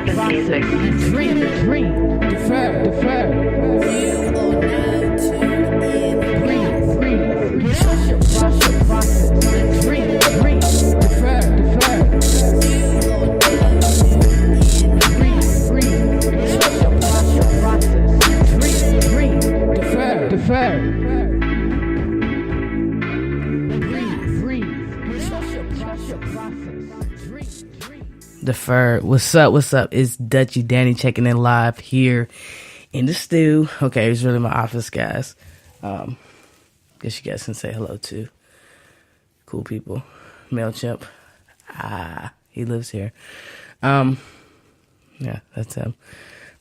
the music. Dream, defer. You are now tuned in. Breathe. Trust your process. Dream, defer. You are now tuned in. Breathe. Trust your process. Dream, defer. Deferred. What's up? It's Dutchi Danny checking in live here in the stew. Okay, it's really my office, guys. Guess you guys can say hello to cool people. MailChimp. He lives here. Yeah, that's him.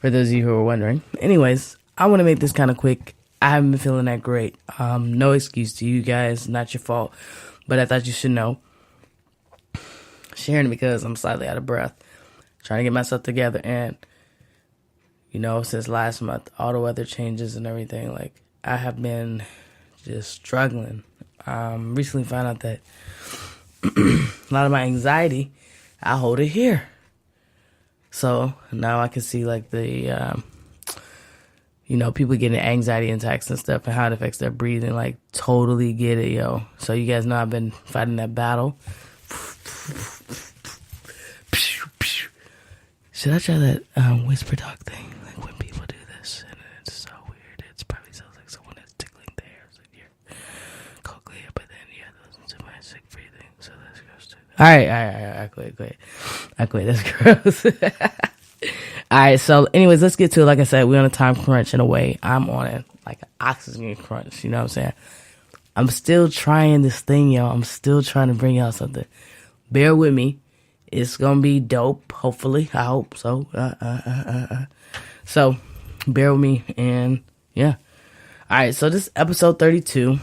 For those of you who are wondering. Anyways, I want to make this kind of quick. I haven't been feeling that great. No excuse to you guys. Not your fault. But I thought you should know. Sharing it because I'm slightly out of breath, trying to get myself together. And since last month, all the weather changes and everything, like I have been just struggling. Recently found out that a lot of my anxiety, I hold it here. So now I can see like the people getting anxiety attacks and stuff and how it affects their breathing. Like totally get it, yo. So you guys know I've been fighting that battle. Should I try that whisper talk thing? Like when people do this, and it's so weird. It probably sounds like someone that's tickling the hairs of your cochlea, but then you have to listen to my sick breathing. So that's gross too. All right. I quit. That's gross. All right. So, anyways, let's get to it. Like I said, we're on a time crunch in a way. I'm on it like an oxygen crunch. You know what I'm saying? I'm still trying this thing, y'all. I'm still trying to bring y'all something. Bear with me. It's going to be dope, hopefully. I hope so. So, bear with me, and yeah. All right, so this is episode 32.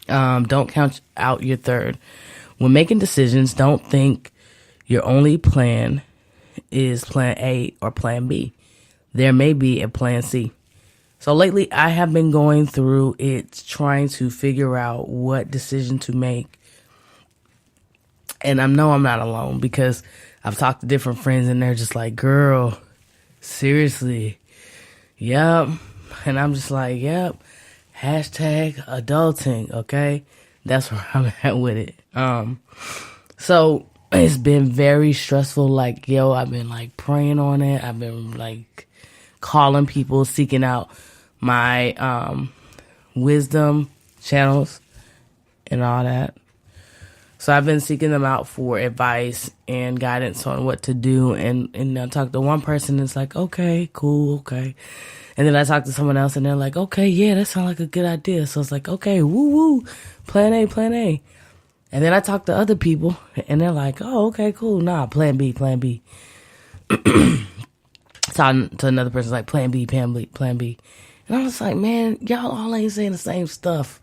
Don't count out your third. When making decisions, don't think your only plan is plan A or plan B. There may be a plan C. So lately, I have been going through it, trying to figure out what decision to make. And I know I'm not alone because I've talked to different friends and they're just like, girl, seriously. Yep. And I'm just like, yep. Hashtag adulting. Okay. That's where I'm at with it. So it's been very stressful. Like, yo, I've been like praying on it. I've been like calling people, seeking out my wisdom channels and all that. So I've been seeking them out for advice and guidance on what to do. And I talked to one person and it's like, okay, cool, okay. And then I talked to someone else and they're like, okay, yeah, that sounds like a good idea. So it's like, okay, woo, plan A. And then I talked to other people and they're like, oh, okay, cool. Nah, plan B. Talking to another person like plan B. And I was like, man, y'all all ain't saying the same stuff.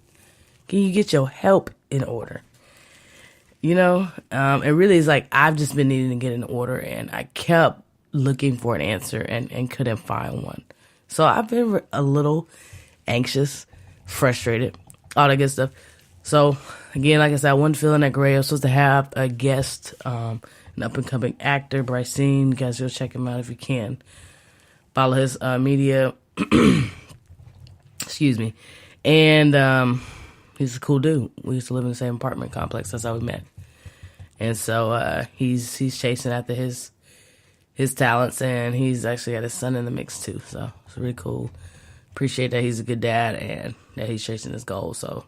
Can you get your help in order? It really is like I've just been needing to get in order, and I kept looking for an answer and couldn't find one. So I've been a little anxious, frustrated, all that good stuff. So again, like I said, I wasn't feeling that great. I was supposed to have a guest, an up-and-coming actor, Brycene. You guys go check him out if you can. Follow his media. Excuse me. And he's a cool dude. We used to live in the same apartment complex. That's how we met. And so he's chasing after his talents, and he's actually got his son in the mix too. So it's really cool. Appreciate that he's a good dad and that he's chasing his goals. So,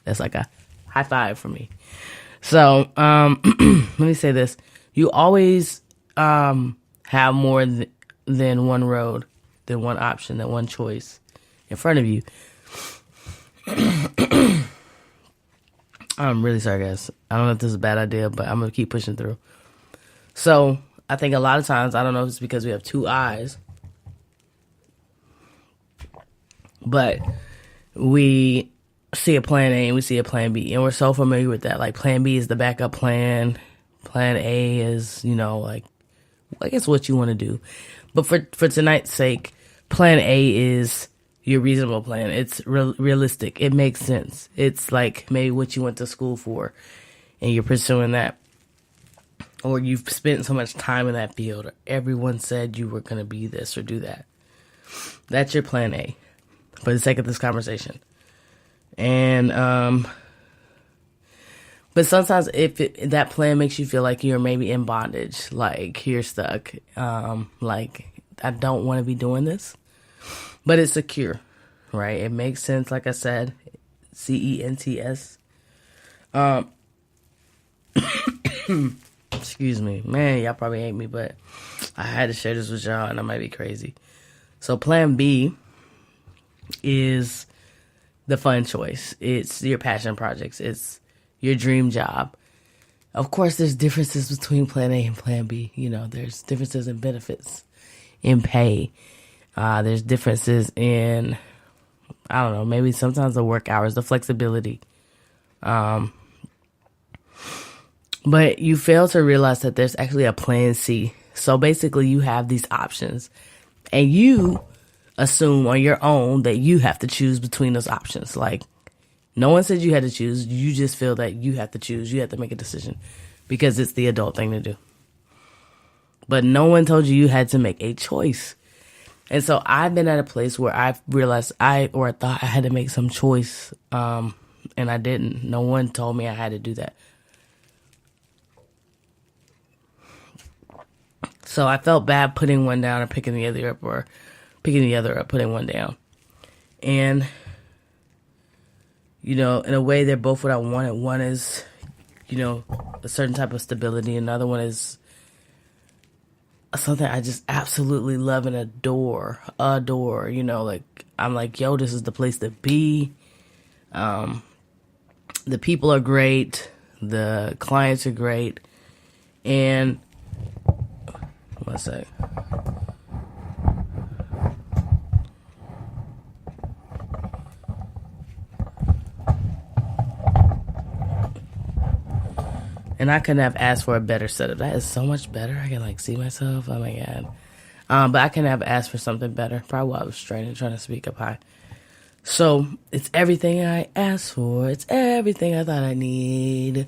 that's like a high five for me. So let me say this. You always have more than one road, than one option, than one choice in front of you. I'm really sorry, guys. I don't know if this is a bad idea, but I'm going to keep pushing through. So I think a lot of times, I don't know if it's because we have two eyes, but we see a plan A and we see a plan B, and we're so familiar with that. Like plan B is the backup plan. Plan A is, like, I guess what you want to do. But for tonight's sake, plan A is your reasonable plan. It's realistic. It makes sense. It's like maybe what you went to school for and you're pursuing that. or you've spent so much time in that field, or everyone said you were going to be this or do that. That's your plan A for the sake of this conversation. And, but sometimes if that plan makes you feel like you're maybe in bondage, like you're stuck, like I don't want to be doing this, but it's secure, right? It makes sense. Like I said, CENTS. Excuse me, man, y'all probably hate me, but I had to share this with y'all and I might be crazy. So plan B is the fun choice. It's your passion projects. It's your dream job. Of course, there's differences between plan A and plan B. You know, there's differences in benefits, in pay. There's differences in, I don't know, maybe sometimes the work hours, the flexibility. But you fail to realize that there's actually a plan C. So basically you have these options and you assume on your own that you have to choose between those options. Like no one said you had to choose. You just feel that you have to choose. You have to make a decision because it's the adult thing to do. But no one told you you had to make a choice. And so I've been at a place where I've realized I thought I had to make some choice. And I didn't. No one told me I had to do that. So I felt bad putting one down or picking the other up, or picking the other up, putting one down. And, you know, in a way, they're both what I wanted. One is, you know, a certain type of stability. Another one is something I just absolutely love and adore, you know, like, I'm like, yo, this is the place to be. The people are great. The clients are great. And, one sec. And I couldn't have asked for a better setup. That is so much better. I can like see myself. Oh my God. But I couldn't have asked for something better. Probably while I was straining, trying to speak up high. So it's everything I asked for. It's everything I thought I need.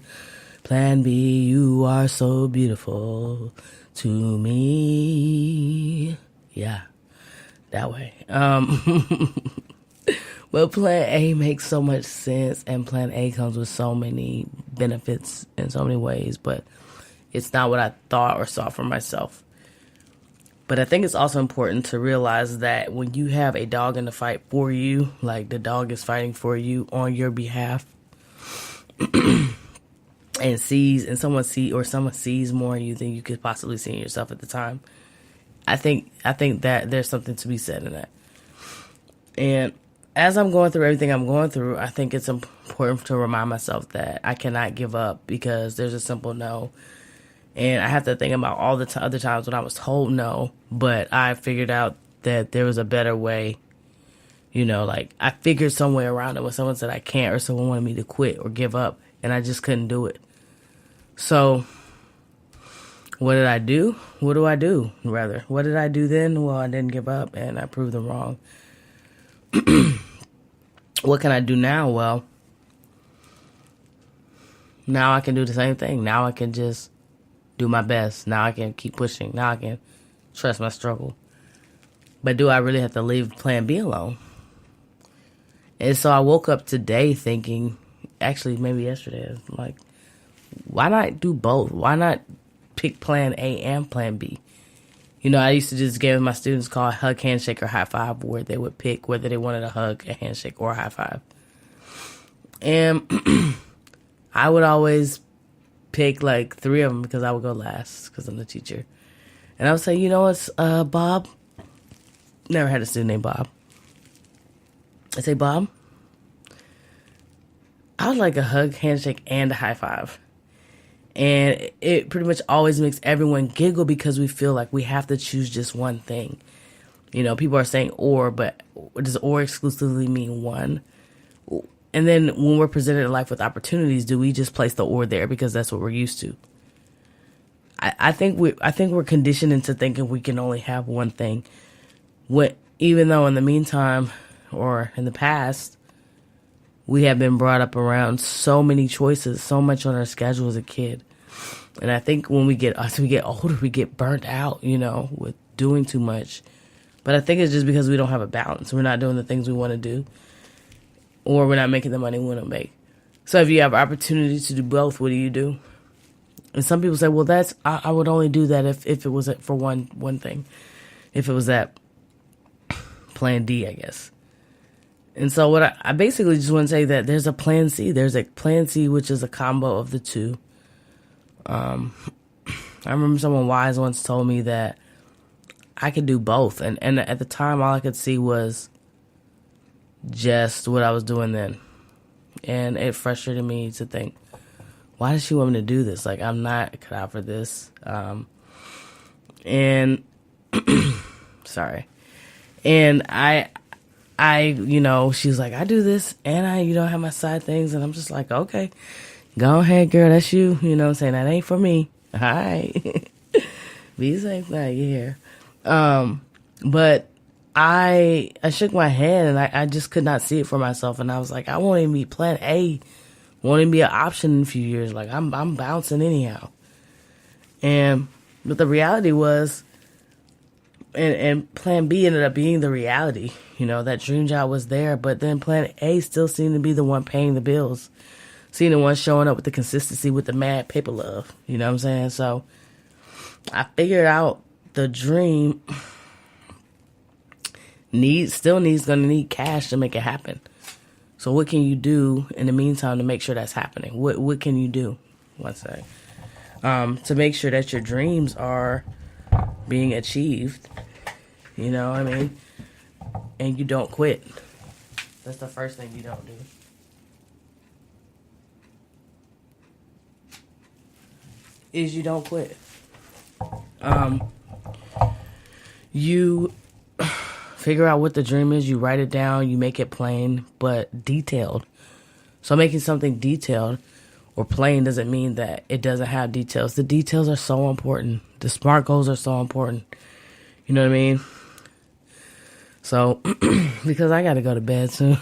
Plan B, you are so beautiful to me. Yeah, that way. But plan A makes so much sense, and plan A comes with so many benefits in so many ways, but it's not what I thought or saw for myself. But I think it's also important to realize that when you have a dog in the fight for you, like the dog is fighting for you on your behalf, and someone sees more in you than you could possibly see in yourself at the time. I think that there's something to be said in that. And as I'm going through everything I'm going through, I think it's important to remind myself that I cannot give up because there's a simple no. And I have to think about all the other times when I was told no, but I figured out that there was a better way. You know, like I figured some way around it when someone said I can't, or someone wanted me to quit or give up, and I just couldn't do it. So what did I do? What do I do, rather? What did I do then? Well, I didn't give up, and I proved them wrong. What can I do now? Well, now I can do the same thing. Now I can just do my best. Now I can keep pushing. Now I can trust my struggle. But do I really have to leave plan B alone? And so I woke up today thinking, actually maybe yesterday, like, why not do both? Why not pick plan A and plan B? You know, I used to just give my students called hug, handshake, or high five, where they would pick whether they wanted a hug, a handshake, or a high five. And I would always pick like 3 of them because I would go last because I'm the teacher. And I would say, you know what's Bob? Never had a student named Bob. I say, Bob, I would like a hug, handshake, and a high five. And it pretty much always makes everyone giggle because we feel like we have to choose just one thing. You know, people are saying or, but does or exclusively mean one? And then when we're presented in life with opportunities, do we just place the or there because that's what we're used to? I think we're conditioned into thinking we can only have one thing. Even though in the meantime or in the past, we have been brought up around so many choices, so much on our schedule as a kid. And I think as we get older, we get burnt out, with doing too much. But I think it's just because we don't have a balance. We're not doing the things we want to do, or we're not making the money we want to make. So if you have opportunity to do both, what do you do? And some people say, well, I would only do that if it was for one thing. If it was that plan D, I guess. And so what I basically just want to say that there's a plan C. There's a plan C, which is a combo of the two. I remember someone wise once told me that I could do both. And at the time, all I could see was just what I was doing then. And it frustrated me to think, why does she want me to do this? Like, I'm not cut out for this. And sorry. And she's like, I do this and I have my side things. And I'm just like, okay, go ahead, girl. That's you. You know what I'm saying? That ain't for me. All right. Be safe now. You're here. But I shook my head and I just could not see it for myself. And I was like, I won't even be plan A. Won't even be an option in a few years. Like, I'm bouncing anyhow. But the reality was, and plan B ended up being the reality. That dream job was there, but then plan A still seemed to be the one paying the bills. Seeing the one showing up with the consistency, with the mad paper love. You know what I'm saying? So I figured out the dream gonna need cash to make it happen. So what can you do in the meantime to make sure that's happening? What can you do? One sec. To make sure that your dreams are being achieved. You know what I mean? And you don't quit. That's the first thing you don't do. Is you don't quit. You figure out what the dream is, you write it down, you make it plain, but detailed. So making something detailed or plain doesn't mean that it doesn't have details. The details are so important. The SMART goals are so important. You know what I mean? So, because I got to go to bed soon,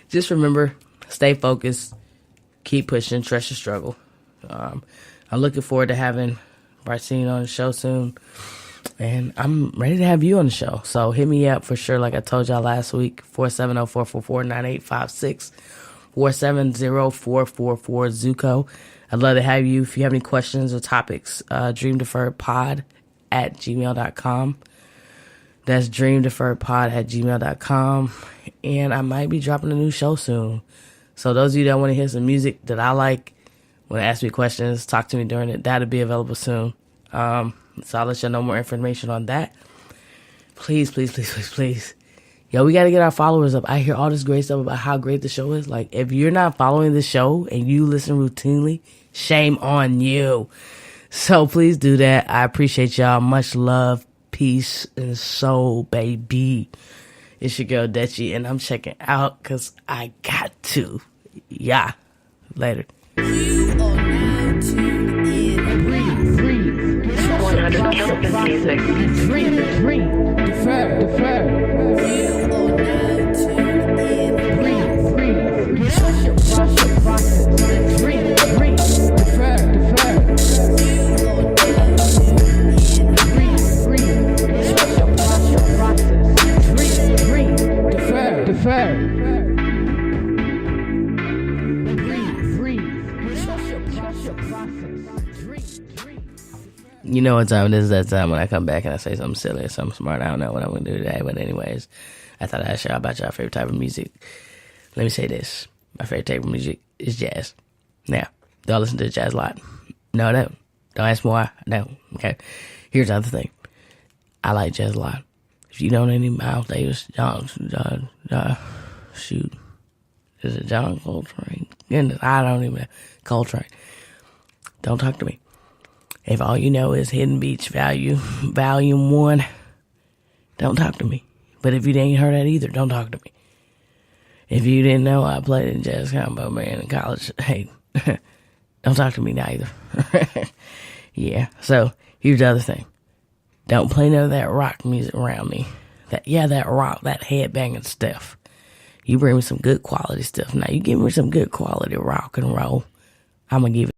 just remember, stay focused, keep pushing, trust your struggle. I'm looking forward to having Barcine on the show soon. And I'm ready to have you on the show. So hit me up for sure. Like I told y'all last week, 470-444-9856, 470-444-ZUCO. I'd love to have you. If you have any questions or topics, dreamdeferredpod@gmail.com. That's dreamdeferredpod@gmail.com. And I might be dropping a new show soon. So those of you that want to hear some music that I like, want to ask me questions, talk to me during it, that'll be available soon. So I'll let you know more information on that. Please, please, please, please, please. Yo, we got to get our followers up. I hear all this great stuff about how great the show is. Like, if you're not following the show and you listen routinely, shame on you. So please do that. I appreciate y'all. Much love, peace, and soul, baby. It's your girl, Dutchi, and I'm checking out because I got to. Yeah. Later. You are now tuned in. Breathe. 100 kilobits music. Dream. Defer. You are now tuned in. Breathe. Trust your process. Dream. Defer. You are now tuned in. Breathe. Trust your process. Dream. Defer. You know what time it is? That time when I come back and I say something silly or something smart. I don't know what I'm going to do today. But anyways, I thought I'd share about y'all favorite type of music. Let me say this. My favorite type of music is jazz. Now, do I listen to jazz a lot? No, I don't. Don't ask me why. I don't. Okay. Here's the other thing. I like jazz a lot. If you don't know any Miles Davis, shoot. Is it John Coltrane? Goodness, I don't even know. Coltrane. Don't talk to me. If all you know is Hidden Beach Volume 1, don't talk to me. But if you didn't heard that either, don't talk to me. If you didn't know I played in jazz combo band in college, hey, don't talk to me neither. Yeah, so here's the other thing. Don't play none of that rock music around me. That rock, that headbanging stuff. You bring me some good quality stuff. Now, you give me some good quality rock and roll, I'm going to give it.